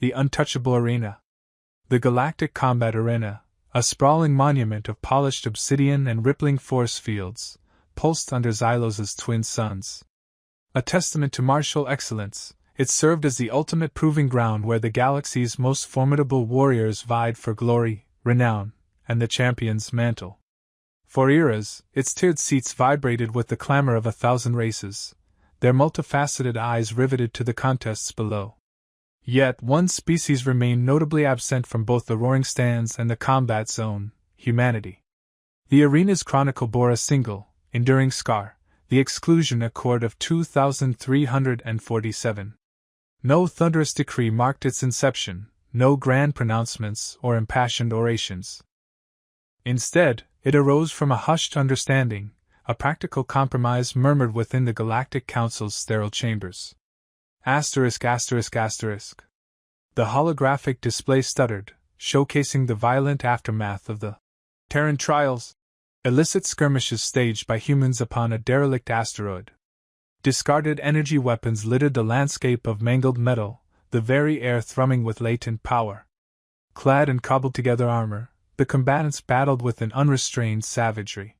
the untouchable arena. The Galactic Combat Arena, a sprawling monument of polished obsidian and rippling force fields, pulsed under Xylos's twin suns. A testament to martial excellence, it served as the ultimate proving ground where the galaxy's most formidable warriors vied for glory, renown, and the champion's mantle. For eras, its tiered seats vibrated with the clamor of 1,000 races, their multifaceted eyes riveted to the contests below. Yet one species remained notably absent from both the roaring stands and the combat zone: humanity. The arena's chronicle bore a single, enduring scar: the exclusion accord of 2347. No thunderous decree marked its inception, no grand pronouncements or impassioned orations. Instead, it arose from a hushed understanding, a practical compromise murmured within the Galactic Council's sterile chambers. ****. The holographic display stuttered, showcasing the violent aftermath of the Terran trials, illicit skirmishes staged by humans upon a derelict asteroid. Discarded energy weapons littered the landscape of mangled metal, the very air thrumming with latent power. Clad in cobbled-together armor, the combatants battled with an unrestrained savagery.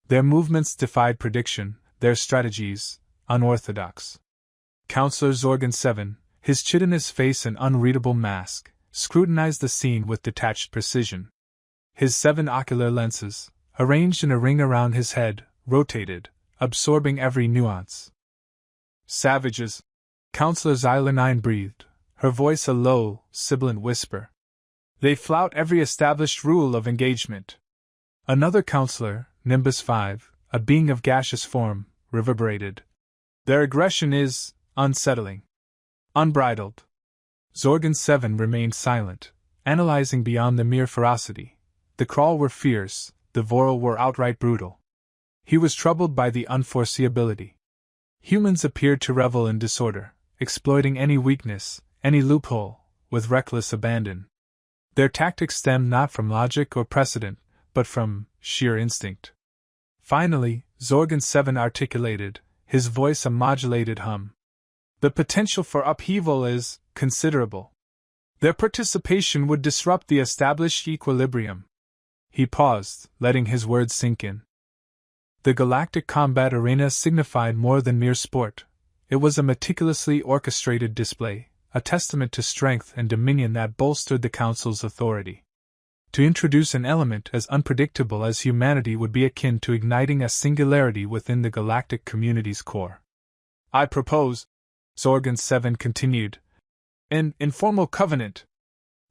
Their movements defied prediction, their strategies unorthodox. Counselor Zorgan 7, his chitinous face an unreadable mask, scrutinized the scene with detached precision. His 7 ocular lenses, arranged in a ring around his head, rotated, absorbing every nuance. "Savages," Counselor Xyla 9 breathed, her voice a low, sibilant whisper. "They flout every established rule of engagement." Another counselor, Nimbus 5, a being of gaseous form, reverberated. "Their aggression is unsettling. Unbridled." Zorgan 7 remained silent, analyzing beyond the mere ferocity. The Kraul were fierce, the Voral were outright brutal. He was troubled by the unforeseeability. Humans appeared to revel in disorder, exploiting any weakness, any loophole, with reckless abandon. Their tactics stemmed not from logic or precedent, but from sheer instinct. Finally, Zorgan 7 articulated, his voice a modulated hum. "The potential for upheaval is considerable. Their participation would disrupt the established equilibrium." He paused, letting his words sink in. The Galactic Combat Arena signified more than mere sport. It was a meticulously orchestrated display, a testament to strength and dominion that bolstered the Council's authority. To introduce an element as unpredictable as humanity would be akin to igniting a singularity within the galactic community's core. "I propose," Zorgan 7 continued, "an informal covenant.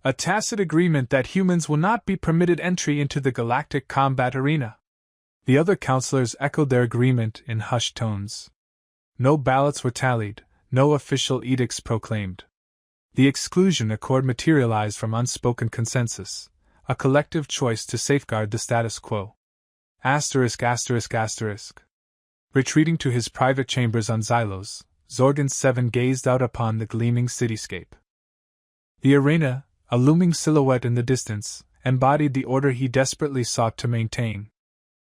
A tacit agreement that humans will not be permitted entry into the Galactic Combat Arena." The other counselors echoed their agreement in hushed tones. No ballots were tallied, no official edicts proclaimed. The exclusion accord materialized from unspoken consensus, a collective choice to safeguard the status quo. ****. Retreating to his private chambers on Xylos, Zorgan 7 gazed out upon the gleaming cityscape. The arena, a looming silhouette in the distance, embodied the order he desperately sought to maintain.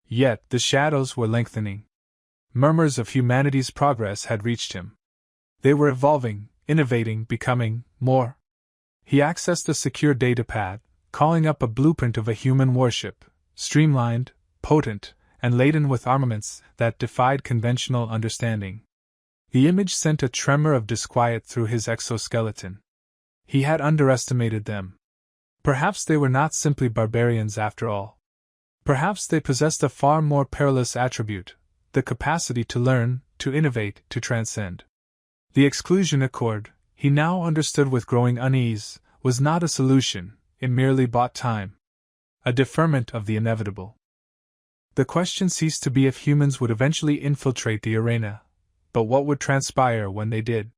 Yet the shadows were lengthening. Murmurs of humanity's progress had reached him. They were evolving, innovating, becoming more. He accessed a secure datapad, calling up a blueprint of a human warship, streamlined, potent, and laden with armaments that defied conventional understanding. The image sent a tremor of disquiet through his exoskeleton. He had underestimated them. Perhaps they were not simply barbarians after all. Perhaps they possessed a far more perilous attribute: the capacity to learn, to innovate, to transcend. The exclusion accord, he now understood with growing unease, was not a solution, it merely bought time. A deferment of the inevitable. The question ceased to be if humans would eventually infiltrate the arena, but what would transpire when they did.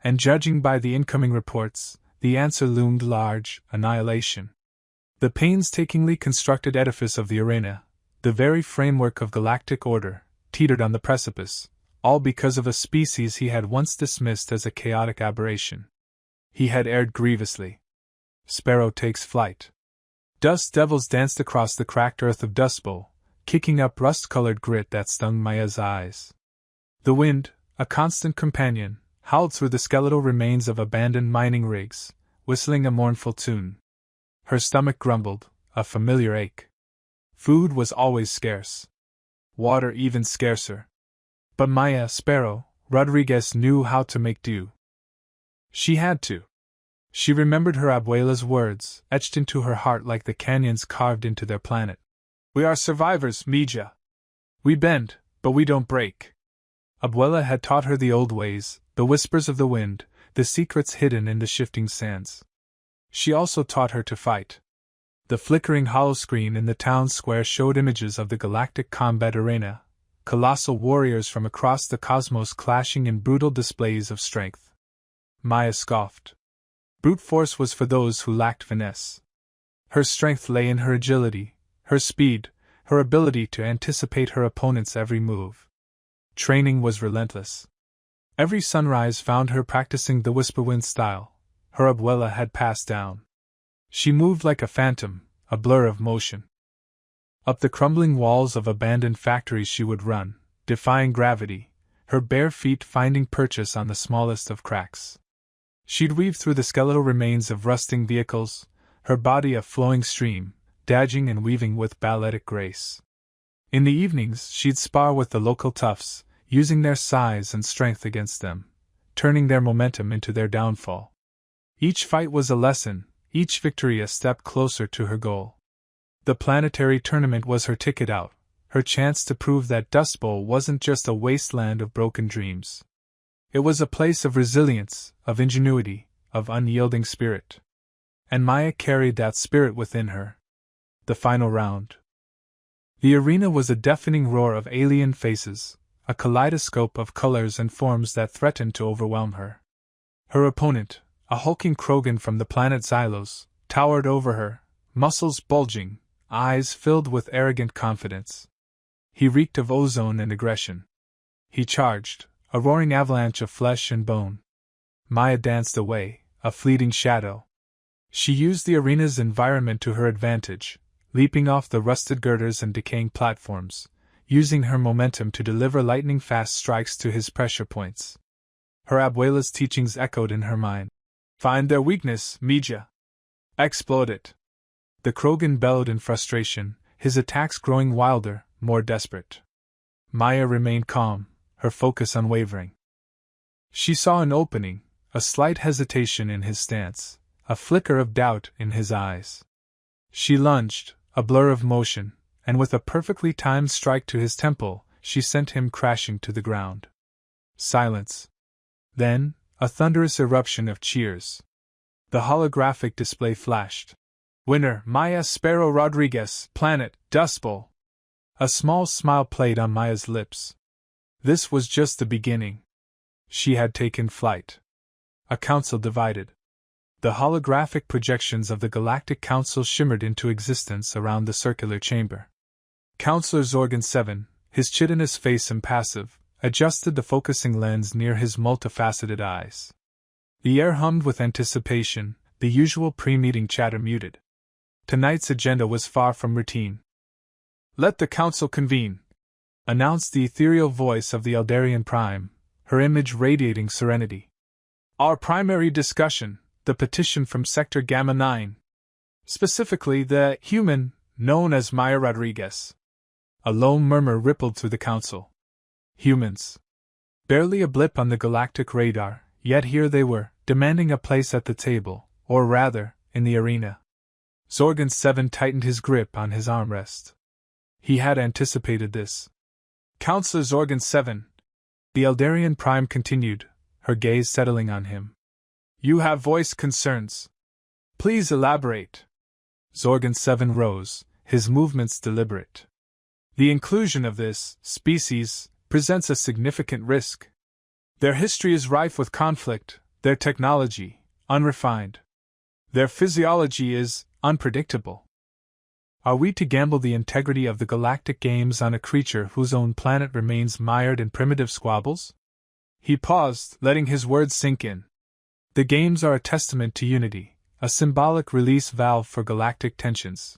And judging by the incoming reports, the answer loomed large: annihilation. The painstakingly constructed edifice of the arena, the very framework of galactic order, teetered on the precipice, all because of a species he had once dismissed as a chaotic aberration. He had erred grievously. Sparrow takes flight. Dust devils danced across the cracked earth of Dust Bowl, kicking up rust-colored grit that stung Maya's eyes. The wind, a constant companion, howled through the skeletal remains of abandoned mining rigs, whistling a mournful tune. Her stomach grumbled, a familiar ache. Food was always scarce. Water even scarcer. But Maya Sparrow Rodriguez knew how to make do. She had to. She remembered her abuela's words, etched into her heart like the canyons carved into their planet. We are survivors, Mija. We bend, but we don't break. Abuela had taught her the old ways, the whispers of the wind, the secrets hidden in the shifting sands. She also taught her to fight. The flickering holoscreen in the town square showed images of the Galactic combat arena, colossal warriors from across the cosmos clashing in brutal displays of strength. Maya scoffed. Brute force was for those who lacked finesse. Her strength lay in her agility, her speed, her ability to anticipate her opponent's every move. Training was relentless. Every sunrise found her practicing the whisperwind style her abuela had passed down. She moved like a phantom, a blur of motion. Up the crumbling walls of abandoned factories she would run, defying gravity, her bare feet finding purchase on the smallest of cracks. She'd weave through the skeletal remains of rusting vehicles, her body a flowing stream, dodging and weaving with balletic grace. In the evenings, she'd spar with the local toughs, using their size and strength against them, turning their momentum into their downfall. Each fight was a lesson, each victory a step closer to her goal. The planetary tournament was her ticket out, her chance to prove that Dust Bowl wasn't just a wasteland of broken dreams. It was a place of resilience, of ingenuity, of unyielding spirit. And Maya carried that spirit within her. The final round. The arena was a deafening roar of alien faces, a kaleidoscope of colors and forms that threatened to overwhelm her. Her opponent, a hulking Krogan from the planet Xylos, towered over her, muscles bulging, eyes filled with arrogant confidence. He reeked of ozone and aggression. He charged, a roaring avalanche of flesh and bone. Maya danced away, a fleeting shadow. She used the arena's environment to her advantage, leaping off the rusted girders and decaying platforms, using her momentum to deliver lightning-fast strikes to his pressure points. Her abuela's teachings echoed in her mind. Find their weakness, Mija. Explode it. The Krogan bellowed in frustration, his attacks growing wilder, more desperate. Maya remained calm, her focus unwavering. She saw an opening, a slight hesitation in his stance, a flicker of doubt in his eyes. She lunged, a blur of motion, and with a perfectly timed strike to his temple, she sent him crashing to the ground. Silence. Then, a thunderous eruption of cheers. The holographic display flashed. Winner, Maya Sparrow Rodriguez, Planet, Dust Bowl. A small smile played on Maya's lips. This was just the beginning. She had taken flight. A council divided. The holographic projections of the Galactic Council shimmered into existence around the circular chamber. Counselor Zorgon 7, his chitinous face impassive, adjusted the focusing lens near his multifaceted eyes. The air hummed with anticipation, the usual pre-meeting chatter muted. Tonight's agenda was far from routine. Let the council convene, announced the ethereal voice of the Eldarian Prime, her image radiating serenity. Our primary discussion, the petition from Sector Gamma 9. Specifically the human, known as Maya Rodriguez. A low murmur rippled through the council. Humans. Barely a blip on the galactic radar, yet here they were, demanding a place at the table, or rather, in the arena. Zorgon 7 tightened his grip on his armrest. He had anticipated this. Counselor Zorgon 7, the Eldarian Prime continued, her gaze settling on him. You have voiced concerns. Please elaborate. Zorgon 7 rose, his movements deliberate. The inclusion of this species presents a significant risk. Their history is rife with conflict, their technology, unrefined. Their physiology is unpredictable. Are we to gamble the integrity of the galactic games on a creature whose own planet remains mired in primitive squabbles? He paused, letting his words sink in. The games are a testament to unity, a symbolic release valve for galactic tensions.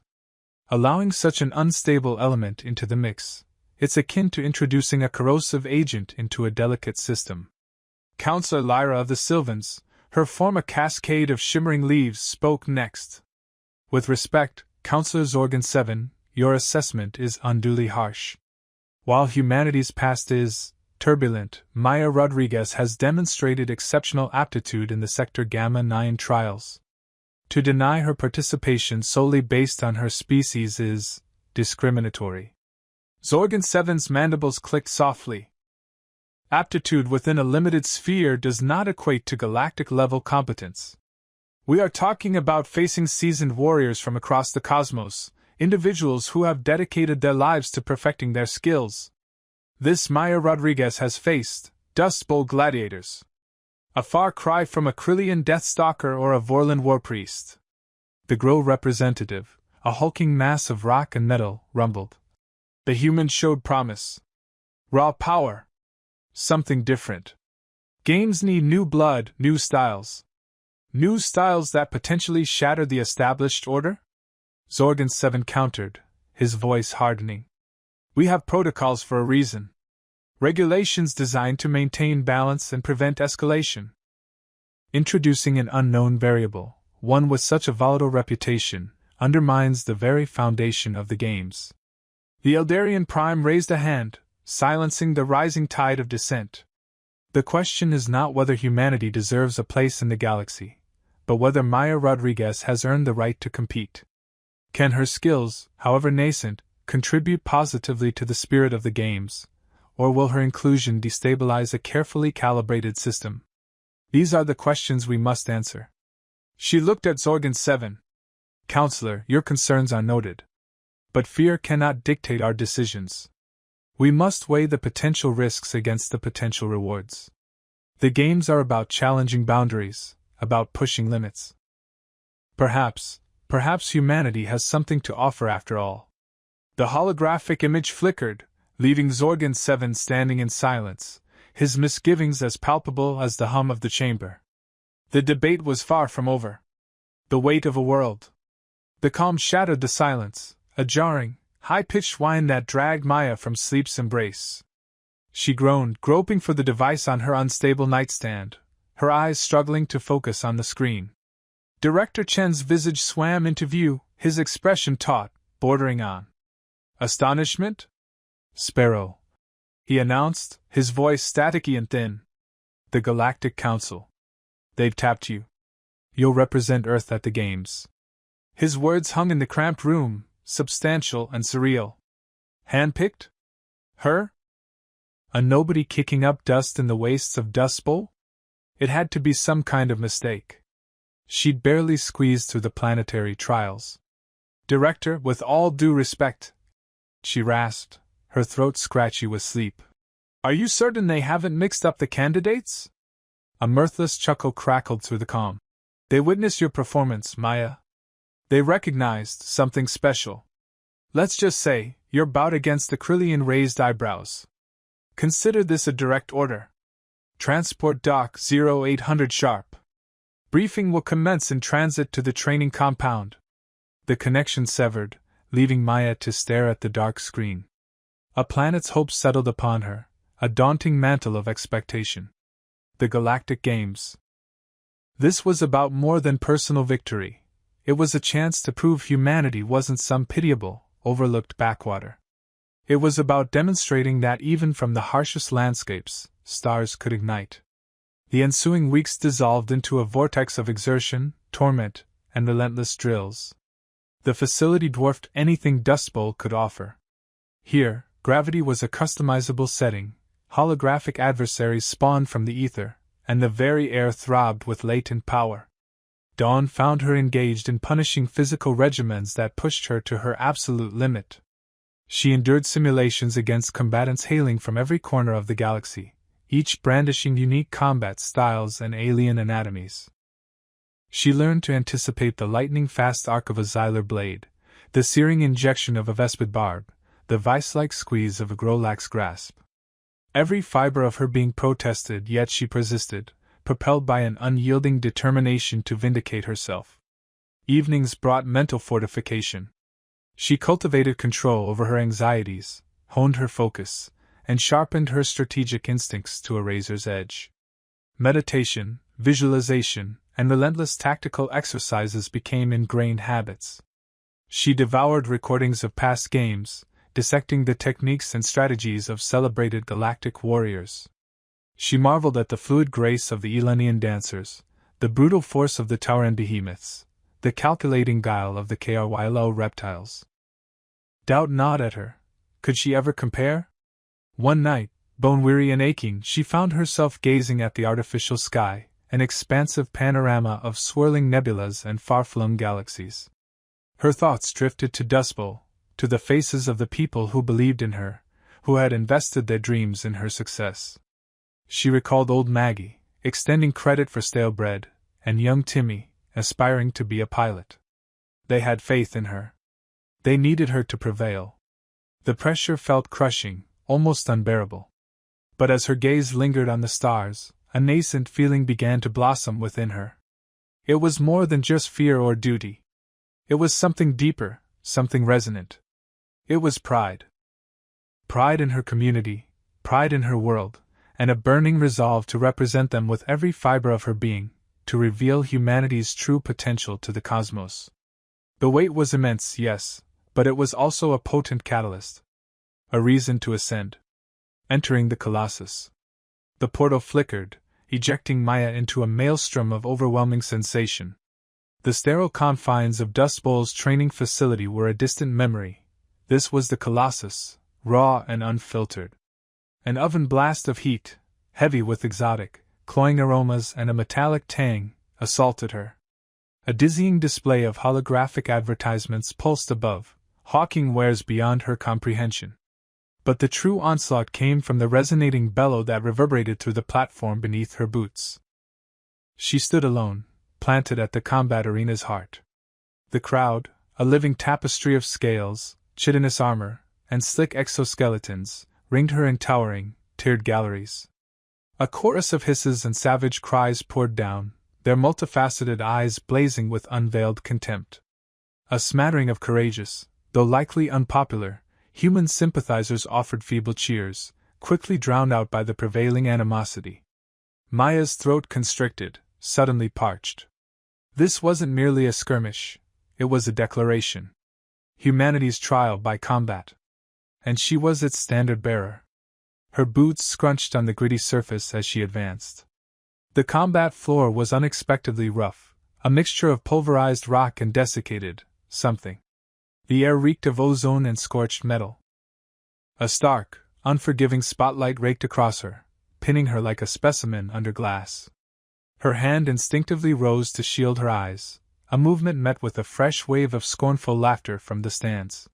Allowing such an unstable element into the mix, it's akin to introducing a corrosive agent into a delicate system. Counselor Lyra of the Sylvans, Her form a cascade of shimmering leaves spoke next. With respect, Counselor Zorgan 7, your assessment is unduly harsh. While humanity's past is turbulent, Maya Rodriguez has demonstrated exceptional aptitude in the Sector Gamma 9 trials. To deny her participation solely based on her species is discriminatory. Zorgan 7's mandibles clicked softly. Aptitude within a limited sphere does not equate to galactic-level competence. We are talking about facing seasoned warriors from across the cosmos, individuals who have dedicated their lives to perfecting their skills. This Maya Rodriguez has faced Dust Bowl gladiators. A far cry from a Krillian Deathstalker or a Vorlon Warpriest. The Grow representative, a hulking mass of rock and metal, rumbled. The human showed promise. Raw power. Something different. Games need new blood, new styles. New styles that potentially shatter the established order? Zorgan 7 countered, his voice hardening. We have protocols for a reason. Regulations designed to maintain balance and prevent escalation. Introducing an unknown variable, one with such a volatile reputation, undermines the very foundation of the games. The Eldarian Prime raised a hand, silencing the rising tide of dissent. The question is not whether humanity deserves a place in the galaxy, but whether Maya Rodriguez has earned the right to compete. Can her skills, however nascent, contribute positively to the spirit of the games, or will her inclusion destabilize a carefully calibrated system? These are the questions we must answer. She looked at Zorgan 7. Counselor, your concerns are noted. But fear cannot dictate our decisions. We must weigh the potential risks against the potential rewards. The games are about challenging boundaries, about pushing limits. Perhaps humanity has something to offer after all. The holographic image flickered, leaving Zorgan 7 standing in silence, his misgivings as palpable as the hum of the chamber. The debate was far from over. The weight of a world. The calm shattered the silence, a jarring, high-pitched whine that dragged Maya from sleep's embrace. She groaned, groping for the device on her unstable nightstand, her eyes struggling to focus on the screen. Director Chen's visage swam into view, his expression taut, bordering on astonishment? Sparrow, he announced, his voice staticky and thin. The Galactic Council. They've tapped you. You'll represent Earth at the Games. His words hung in the cramped room, substantial and surreal. Handpicked? Her? A nobody kicking up dust in the wastes of Dust Bowl? It had to be some kind of mistake. She'd barely squeezed through the planetary trials. Director, with all due respect, she rasped, her throat scratchy with sleep. Are you certain they haven't mixed up the candidates? A mirthless chuckle crackled through the calm. They witnessed your performance, Maya. They recognized something special. Let's just say, your bout against the Krillian raised eyebrows. Consider this a direct order. Transport Dock 0800 sharp. Briefing will commence in transit to the training compound. The connection severed, leaving Maya to stare at the dark screen. A planet's hopes settled upon her, a daunting mantle of expectation. The Galactic Games. This was about more than personal victory. It was a chance to prove humanity wasn't some pitiable, overlooked backwater. It was about demonstrating that even from the harshest landscapes, stars could ignite. The ensuing weeks dissolved into a vortex of exertion, torment, and relentless drills. The facility dwarfed anything Dust Bowl could offer. Here, gravity was a customizable setting, holographic adversaries spawned from the ether, and the very air throbbed with latent power. Dawn found her engaged in punishing physical regimens that pushed her to her absolute limit. She endured simulations against combatants hailing from every corner of the galaxy, each brandishing unique combat styles and alien anatomies. She learned to anticipate the lightning-fast arc of a Xylar blade, the searing injection of a Vespid barb, the vice-like squeeze of a Grolax grasp. Every fiber of her being protested, yet she persisted, propelled by an unyielding determination to vindicate herself. Evenings brought mental fortification. She cultivated control over her anxieties, honed her focus, and sharpened her strategic instincts to a razor's edge. Meditation, visualization, and relentless tactical exercises became ingrained habits. She devoured recordings of past games, dissecting the techniques and strategies of celebrated galactic warriors. She marveled at the fluid grace of the Elenian dancers, the brutal force of the Tauran behemoths, the calculating guile of the Krylo reptiles. Doubt gnawed at her. Could she ever compare? One night, bone-weary and aching, she found herself gazing at the artificial sky, an expansive panorama of swirling nebulas and far-flung galaxies. Her thoughts drifted to Dust Bowl, to the faces of the people who believed in her, who had invested their dreams in her success. She recalled old Maggie, extending credit for stale bread, and young Timmy, aspiring to be a pilot. They had faith in her. They needed her to prevail. The pressure felt crushing, almost unbearable. But as her gaze lingered on the stars, a nascent feeling began to blossom within her. It was more than just fear or duty. It was something deeper, something resonant. It was pride. Pride in her community, pride in her world, and a burning resolve to represent them with every fiber of her being, to reveal humanity's true potential to the cosmos. The weight was immense, yes, but it was also a potent catalyst. A reason to ascend. Entering the Colossus. The portal flickered, ejecting Maya into a maelstrom of overwhelming sensation. The sterile confines of Dust Bowl's training facility were a distant memory. This was the Colossus, raw and unfiltered. An oven blast of heat, heavy with exotic, cloying aromas and a metallic tang, assaulted her. A dizzying display of holographic advertisements pulsed above, hawking wares beyond her comprehension. But the true onslaught came from the resonating bellow that reverberated through the platform beneath her boots. She stood alone, planted at the combat arena's heart. The crowd, a living tapestry of scales, chitinous armor, and slick exoskeletons, ringed her in towering, tiered galleries. A chorus of hisses and savage cries poured down, their multifaceted eyes blazing with unveiled contempt. A smattering of courageous, though likely unpopular, human sympathizers offered feeble cheers, quickly drowned out by the prevailing animosity. Maya's throat constricted, suddenly parched. This wasn't merely a skirmish, it was a declaration. Humanity's trial by combat. And she was its standard-bearer. Her boots scrunched on the gritty surface as she advanced. The combat floor was unexpectedly rough, a mixture of pulverized rock and desiccated something. The air reeked of ozone and scorched metal. A stark, unforgiving spotlight raked across her, pinning her like a specimen under glass. Her hand instinctively rose to shield her eyes, a movement met with a fresh wave of scornful laughter from the stands.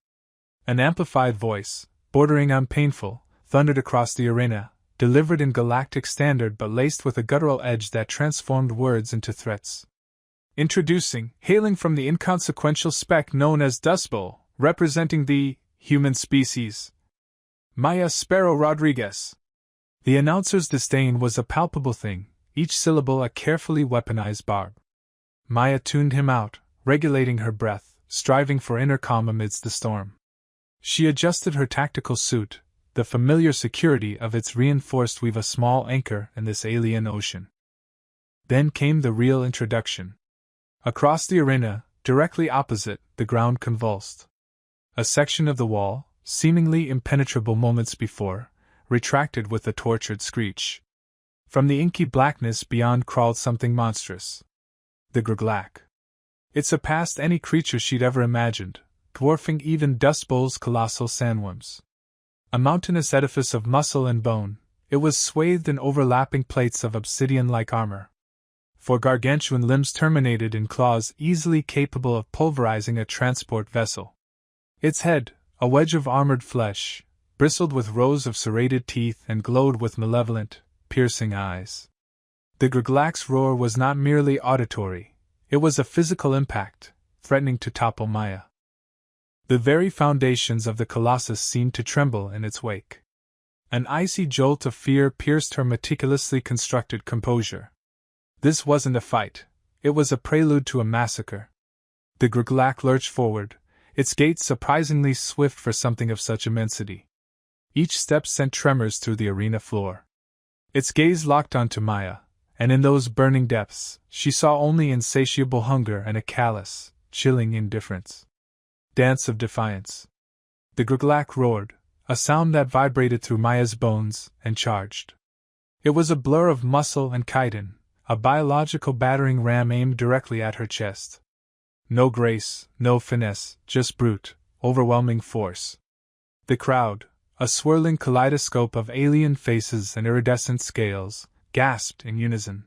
An amplified voice, bordering on painful, thundered across the arena, delivered in galactic standard but laced with a guttural edge that transformed words into threats. Introducing, hailing from the inconsequential speck known as Dust Bowl, representing the human species, Maya Sparrow Rodriguez. The announcer's disdain was a palpable thing, each syllable a carefully weaponized barb. Maya tuned him out, regulating her breath, striving for inner calm amidst the storm. She adjusted her tactical suit, the familiar security of its reinforced weave a small anchor in this alien ocean. Then came the real introduction. Across the arena, directly opposite, the ground convulsed. A section of the wall, seemingly impenetrable moments before, retracted with a tortured screech. From the inky blackness beyond crawled something monstrous. The Galactic. It surpassed any creature she'd ever imagined, dwarfing even Dust Bowl's colossal sandworms. A mountainous edifice of muscle and bone, it was swathed in overlapping plates of obsidian-like armor. For gargantuan limbs terminated in claws easily capable of pulverizing a transport vessel. Its head, a wedge of armored flesh, bristled with rows of serrated teeth and glowed with malevolent, piercing eyes. The Galactic's roar was not merely auditory, it was a physical impact, threatening to topple Maya. The very foundations of the Colossus seemed to tremble in its wake. An icy jolt of fear pierced her meticulously constructed composure. This wasn't a fight, it was a prelude to a massacre. The Galactic lurched forward, its gait surprisingly swift for something of such immensity. Each step sent tremors through the arena floor. Its gaze locked onto Maya, and in those burning depths, she saw only insatiable hunger and a callous, chilling indifference. Dance of defiance. The Gruglak roared, a sound that vibrated through Maya's bones, and charged. It was a blur of muscle and chitin, a biological battering ram aimed directly at her chest. No grace, no finesse, just brute, overwhelming force. The crowd, a swirling kaleidoscope of alien faces and iridescent scales, gasped in unison.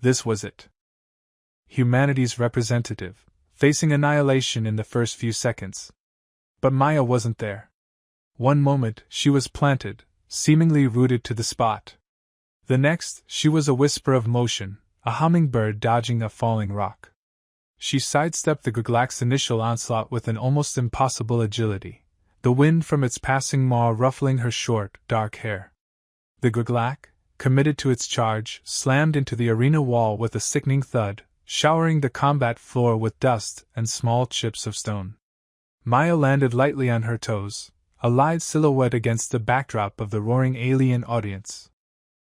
This was it. Humanity's representative, facing annihilation in the first few seconds. But Maya wasn't there. One moment, she was planted, seemingly rooted to the spot. The next, she was a whisper of motion, a hummingbird dodging a falling rock. She sidestepped the Gruglak's initial onslaught with an almost impossible agility, the wind from its passing maw ruffling her short, dark hair. The Gruglak, committed to its charge, slammed into the arena wall with a sickening thud, showering the combat floor with dust and small chips of stone. Maya landed lightly on her toes, a lithe silhouette against the backdrop of the roaring alien audience.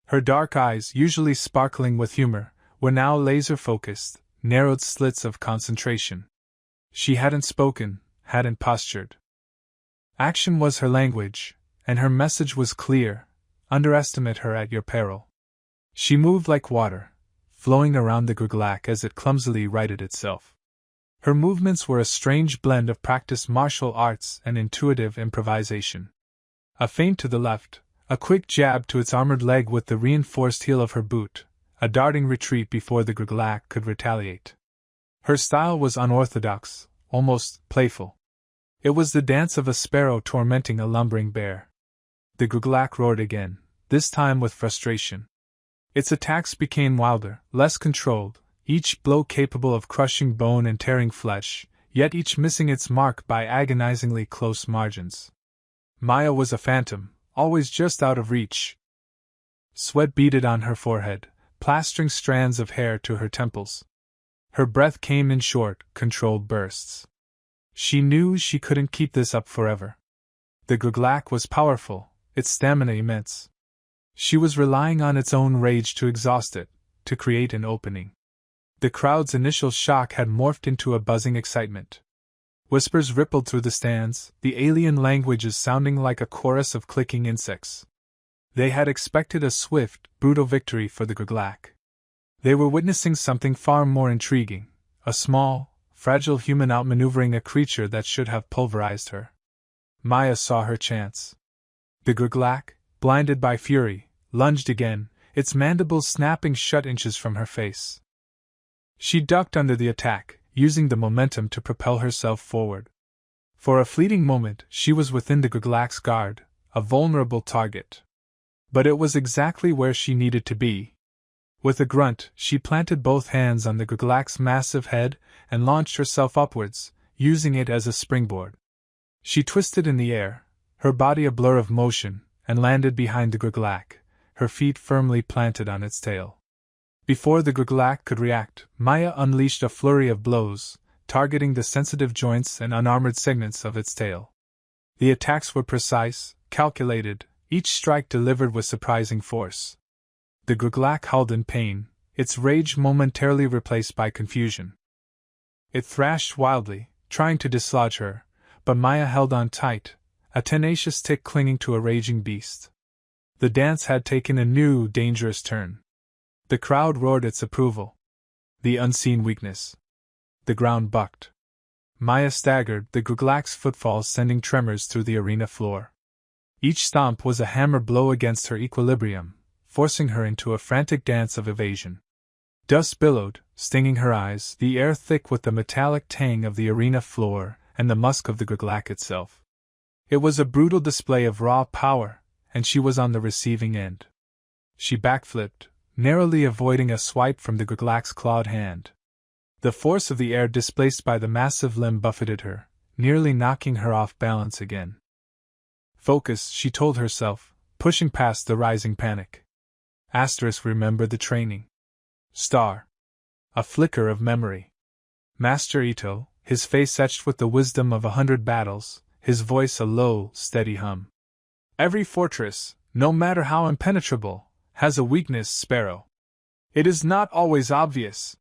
Her dark eyes, usually sparkling with humor, were now laser-focused, narrowed slits of concentration. She hadn't spoken, hadn't postured. Action was her language, and her message was clear: underestimate her at your peril. She moved like water, flowing around the Gruglak as it clumsily righted itself. Her movements were a strange blend of practiced martial arts and intuitive improvisation. A feint to the left, a quick jab to its armored leg with the reinforced heel of her boot, a darting retreat before the Gruglak could retaliate. Her style was unorthodox, almost playful. It was the dance of a sparrow tormenting a lumbering bear. The Gruglak roared again, this time with frustration. Its attacks became wilder, less controlled, each blow capable of crushing bone and tearing flesh, yet each missing its mark by agonizingly close margins. Maya was a phantom, always just out of reach. Sweat beaded on her forehead, plastering strands of hair to her temples. Her breath came in short, controlled bursts. She knew she couldn't keep this up forever. The Gruglak was powerful, its stamina immense. She was relying on its own rage to exhaust it, to create an opening. The crowd's initial shock had morphed into a buzzing excitement. Whispers rippled through the stands, the alien languages sounding like a chorus of clicking insects. They had expected a swift, brutal victory for the Gruglak. They were witnessing something far more intriguing, a small, fragile human outmaneuvering a creature that should have pulverized her. Maya saw her chance. The Gruglak, blinded by fury, lunged again, its mandibles snapping shut inches from her face. She ducked under the attack, using the momentum to propel herself forward. For a fleeting moment, she was within the Gruglak's guard, a vulnerable target. But it was exactly where she needed to be. With a grunt, she planted both hands on the Gruglak's massive head and launched herself upwards, using it as a springboard. She twisted in the air, her body a blur of motion, and landed behind the Gruglak, her feet firmly planted on its tail. Before the Gruglak could react, Maya unleashed a flurry of blows, targeting the sensitive joints and unarmored segments of its tail. The attacks were precise, calculated, each strike delivered with surprising force. The Gruglak howled in pain, its rage momentarily replaced by confusion. It thrashed wildly, trying to dislodge her, but Maya held on tight, a tenacious tick clinging to a raging beast. The dance had taken a new, dangerous turn. The crowd roared its approval. The unseen weakness. The ground bucked. Maya staggered, the Gruglak's footfalls sending tremors through the arena floor. Each stomp was a hammer blow against her equilibrium, forcing her into a frantic dance of evasion. Dust billowed, stinging her eyes, the air thick with the metallic tang of the arena floor and the musk of the Gruglak itself. It was a brutal display of raw power, and she was on the receiving end. She backflipped, narrowly avoiding a swipe from the Gruglak's clawed hand. The force of the air displaced by the massive limb buffeted her, nearly knocking her off balance again. Focus, she told herself, pushing past the rising panic. Remember the training. Star. A flicker of memory. Master Ito, his face etched with the wisdom of 100 battles, his voice a low, steady hum. Every fortress, no matter how impenetrable, has a weakness, Sparrow. It is not always obvious.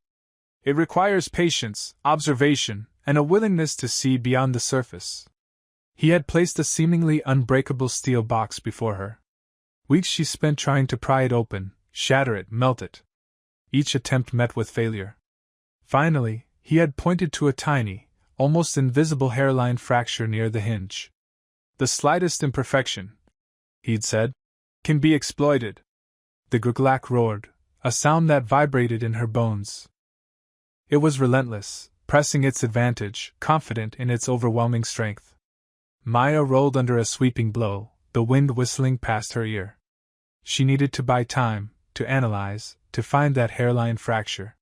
It requires patience, observation, and a willingness to see beyond the surface. He had placed a seemingly unbreakable steel box before her. Weeks she spent trying to pry it open, shatter it, melt it. Each attempt met with failure. Finally, he had pointed to a tiny, almost invisible hairline fracture near the hinge. The slightest imperfection, he'd said, can be exploited. The Galactic roared, a sound that vibrated in her bones. It was relentless, pressing its advantage, confident in its overwhelming strength. Maya rolled under a sweeping blow, the wind whistling past her ear. She needed to buy time, to analyze, to find that hairline fracture.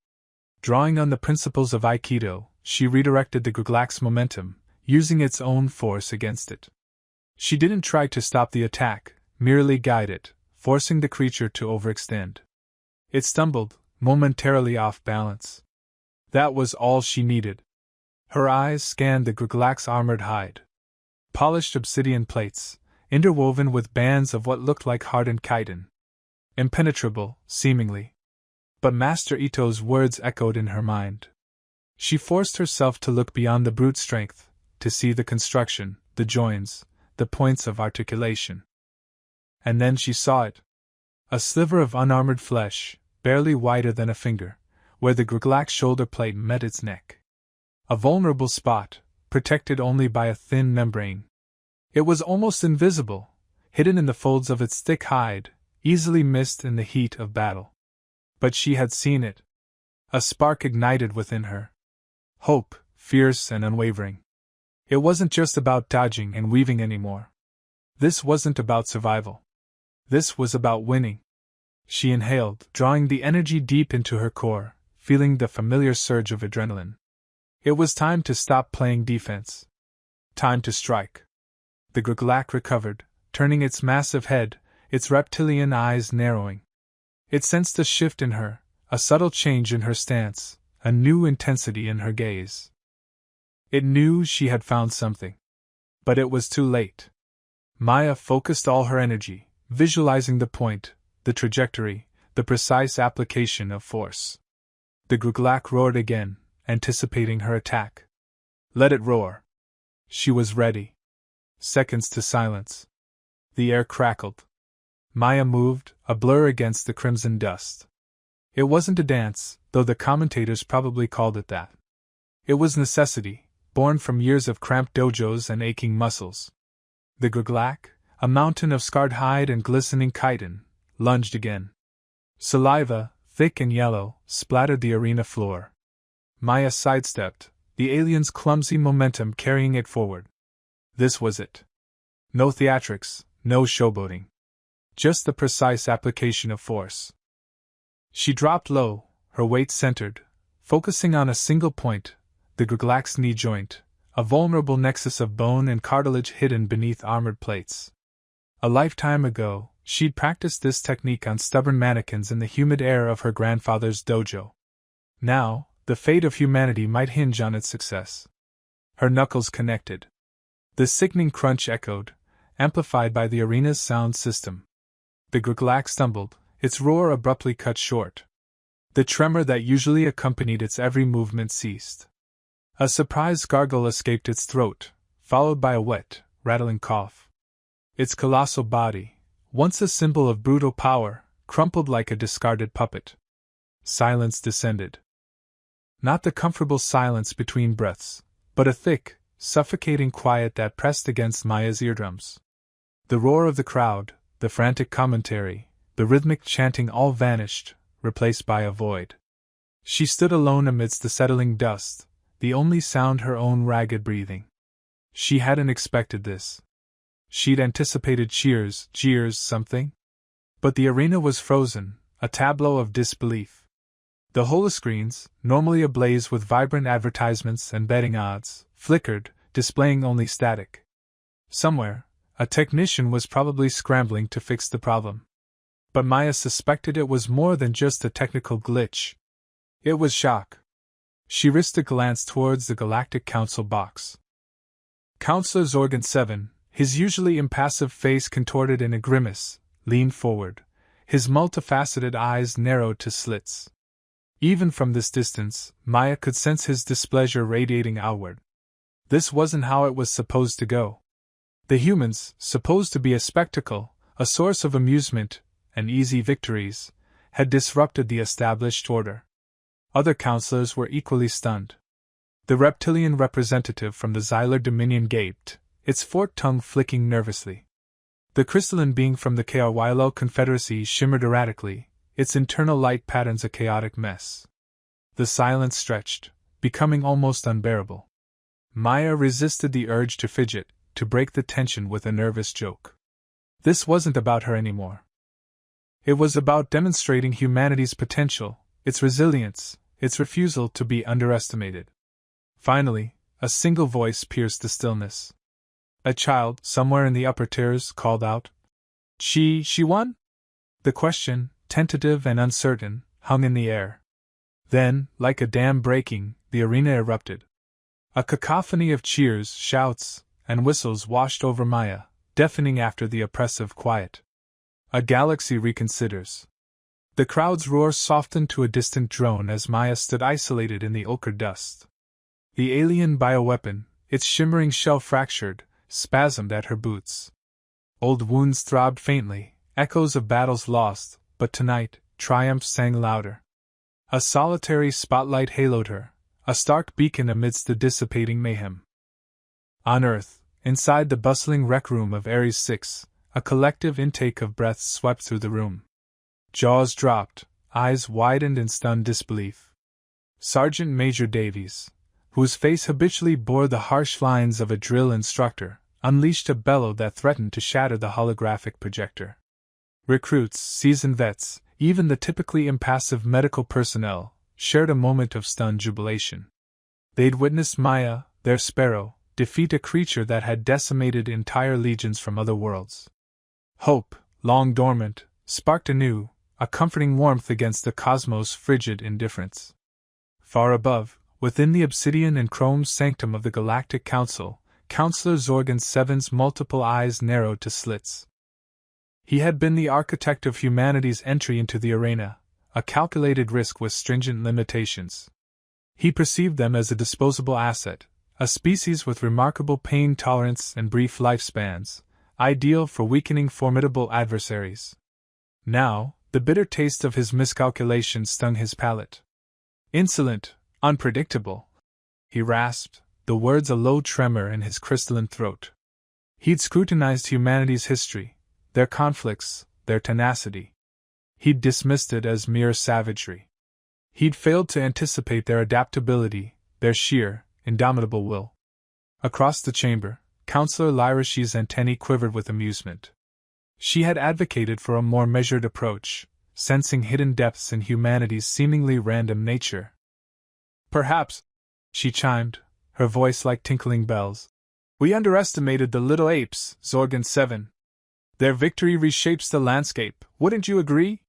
Drawing on the principles of Aikido, she redirected the Galactic's momentum, using its own force against it. She didn't try to stop the attack, merely guide it, forcing the creature to overextend. It stumbled, momentarily off balance. That was all she needed. Her eyes scanned the Galactic's armored hide. Polished obsidian plates, interwoven with bands of what looked like hardened chitin. Impenetrable, seemingly. But Master Ito's words echoed in her mind. She forced herself to look beyond the brute strength, to see the construction, the joins, the points of articulation. And then she saw it. A sliver of unarmored flesh, barely wider than a finger, where the Galactic shoulder plate met its neck. A vulnerable spot, protected only by a thin membrane. It was almost invisible, hidden in the folds of its thick hide, easily missed in the heat of battle. But she had seen it. A spark ignited within her. Hope, fierce and unwavering. It wasn't just about dodging and weaving anymore. This wasn't about survival. This was about winning. She inhaled, drawing the energy deep into her core, feeling the familiar surge of adrenaline. It was time to stop playing defense. Time to strike. The Galactic recovered, turning its massive head, its reptilian eyes narrowing. It sensed a shift in her, a subtle change in her stance, a new intensity in her gaze. It knew she had found something. But it was too late. Maya focused all her energy, visualizing the point, the trajectory, the precise application of force. The Galactic roared again, anticipating her attack. Let it roar. She was ready. Seconds to silence. The air crackled. Maya moved, a blur against the crimson dust. It wasn't a dance, though the commentators probably called it that. It was necessity, born from years of cramped dojos and aching muscles. The Galactic, a mountain of scarred hide and glistening chitin, lunged again. Saliva, thick and yellow, splattered the arena floor. Maya sidestepped, the alien's clumsy momentum carrying it forward. This was it. No theatrics, no showboating. Just the precise application of force. She dropped low, her weight centered, focusing on a single point, the Galactic's knee joint, a vulnerable nexus of bone and cartilage hidden beneath armored plates. A lifetime ago, she'd practiced this technique on stubborn mannequins in the humid air of her grandfather's dojo. Now, the fate of humanity might hinge on its success. Her knuckles connected. The sickening crunch echoed, amplified by the arena's sound system. The Galactic stumbled, its roar abruptly cut short. The tremor that usually accompanied its every movement ceased. A surprised gargle escaped its throat, followed by a wet, rattling cough. Its colossal body, once a symbol of brutal power, crumpled like a discarded puppet. Silence descended. Not the comfortable silence between breaths, but a thick, suffocating quiet that pressed against Maya's eardrums. The roar of the crowd, the frantic commentary, the rhythmic chanting all vanished, replaced by a void. She stood alone amidst the settling dust, the only sound her own ragged breathing. She hadn't expected this. She'd anticipated cheers, jeers, something. But the arena was frozen, a tableau of disbelief. The holoscreens, normally ablaze with vibrant advertisements and betting odds, flickered, displaying only static. Somewhere, a technician was probably scrambling to fix the problem. But Maya suspected it was more than just a technical glitch. It was shock. She risked a glance towards the Galactic Council box. Counselor Zorgan 7, his usually impassive face contorted in a grimace, leaned forward, his multifaceted eyes narrowed to slits. Even from this distance, Maya could sense his displeasure radiating outward. This wasn't how it was supposed to go. The humans, supposed to be a spectacle, a source of amusement, and easy victories, had disrupted the established order. Other counselors were equally stunned. The reptilian representative from the Xylar Dominion gaped, its forked tongue flicking nervously. The crystalline being from the Kylo Confederacy shimmered erratically, its internal light patterns a chaotic mess. The silence stretched, becoming almost unbearable. Maya resisted the urge to fidget, to break the tension with a nervous joke. This wasn't about her anymore. It was about demonstrating humanity's potential, its resilience, its refusal to be underestimated. Finally, a single voice pierced the stillness. A child, somewhere in the upper tiers, called out, She won? The question, tentative and uncertain, hung in the air. Then, like a dam breaking, the arena erupted. A cacophony of cheers, shouts, and whistles washed over Maya, deafening after the oppressive quiet. A galaxy reconsiders. The crowd's roar softened to a distant drone as Maya stood isolated in the ochre dust. The alien bioweapon, its shimmering shell fractured, spasmed at her boots. Old wounds throbbed faintly, echoes of battles lost, but tonight, triumph sang louder. A solitary spotlight haloed her, a stark beacon amidst the dissipating mayhem. On Earth, inside the bustling rec room of Ares 6, a collective intake of breaths swept through the room. Jaws dropped, eyes widened in stunned disbelief. Sergeant Major Davies, whose face habitually bore the harsh lines of a drill instructor, unleashed a bellow that threatened to shatter the holographic projector. Recruits, seasoned vets, even the typically impassive medical personnel, shared a moment of stunned jubilation. They'd witnessed Maya, their sparrow, defeat a creature that had decimated entire legions from other worlds. Hope, long dormant, sparked anew, a comforting warmth against the cosmos' frigid indifference. Far above, within the obsidian and chrome sanctum of the Galactic Council, Counselor Zorgan 7's multiple eyes narrowed to slits. He had been the architect of humanity's entry into the arena, a calculated risk with stringent limitations. He perceived them as a disposable asset, a species with remarkable pain tolerance and brief lifespans, ideal for weakening formidable adversaries. Now, the bitter taste of his miscalculation stung his palate. Insolent, unpredictable, he rasped, the words a low tremor in his crystalline throat. He'd scrutinized humanity's history, their conflicts, their tenacity. He'd dismissed it as mere savagery. He'd failed to anticipate their adaptability, their sheer, indomitable will. Across the chamber, Counselor Lyrish's antennae quivered with amusement. She had advocated for a more measured approach, sensing hidden depths in humanity's seemingly random nature. Perhaps, she chimed, her voice like tinkling bells, we underestimated the little apes, Zorgan 7. Their victory reshapes the landscape, wouldn't you agree?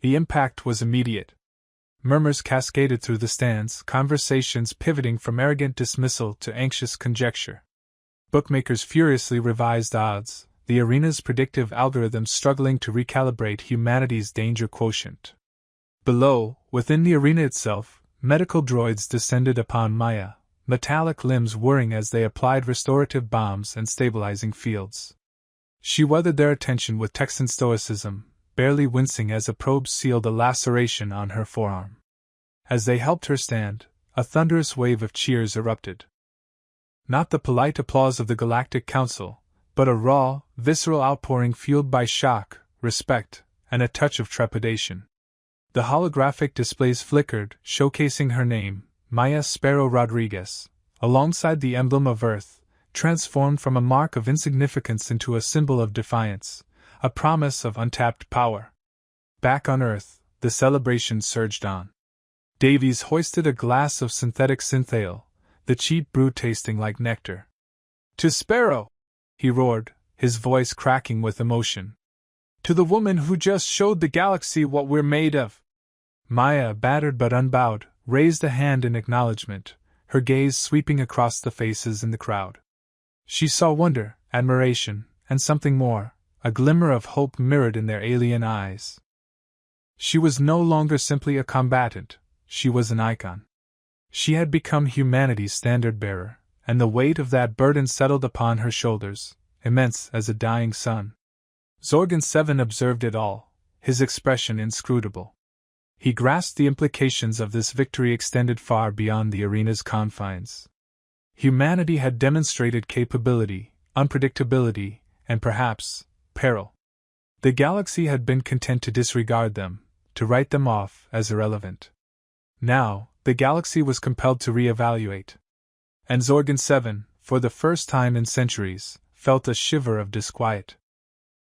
The impact was immediate. Murmurs cascaded through the stands, conversations pivoting from arrogant dismissal to anxious conjecture. Bookmakers furiously revised odds, the arena's predictive algorithms struggling to recalibrate humanity's danger quotient. Below, within the arena itself, medical droids descended upon Maya, metallic limbs whirring as they applied restorative bombs and stabilizing fields. She weathered their attention with Texan stoicism, barely wincing as a probe sealed a laceration on her forearm. As they helped her stand, a thunderous wave of cheers erupted. Not the polite applause of the Galactic Council, but a raw, visceral outpouring fueled by shock, respect, and a touch of trepidation. The holographic displays flickered, showcasing her name, Maya Sparrow Rodriguez, alongside the emblem of Earth, transformed from a mark of insignificance into a symbol of defiance, a promise of untapped power. Back on Earth, the celebration surged on. Davies hoisted a glass of synthetic synthale, the cheap brew tasting like nectar. To Sparrow! He roared, his voice cracking with emotion. To the woman who just showed the galaxy what we're made of! Maya, battered but unbowed, raised a hand in acknowledgement, her gaze sweeping across the faces in the crowd. She saw wonder, admiration, and something more, a glimmer of hope mirrored in their alien eyes. She was no longer simply a combatant, she was an icon. She had become humanity's standard-bearer, and the weight of that burden settled upon her shoulders, immense as a dying sun. Zorgon 7 observed it all, his expression inscrutable. He grasped the implications of this victory extended far beyond the arena's confines. Humanity had demonstrated capability, unpredictability, and perhaps, peril. The galaxy had been content to disregard them, to write them off as irrelevant. Now, the galaxy was compelled to re-evaluate. And Zorgon 7, for the first time in centuries, felt a shiver of disquiet.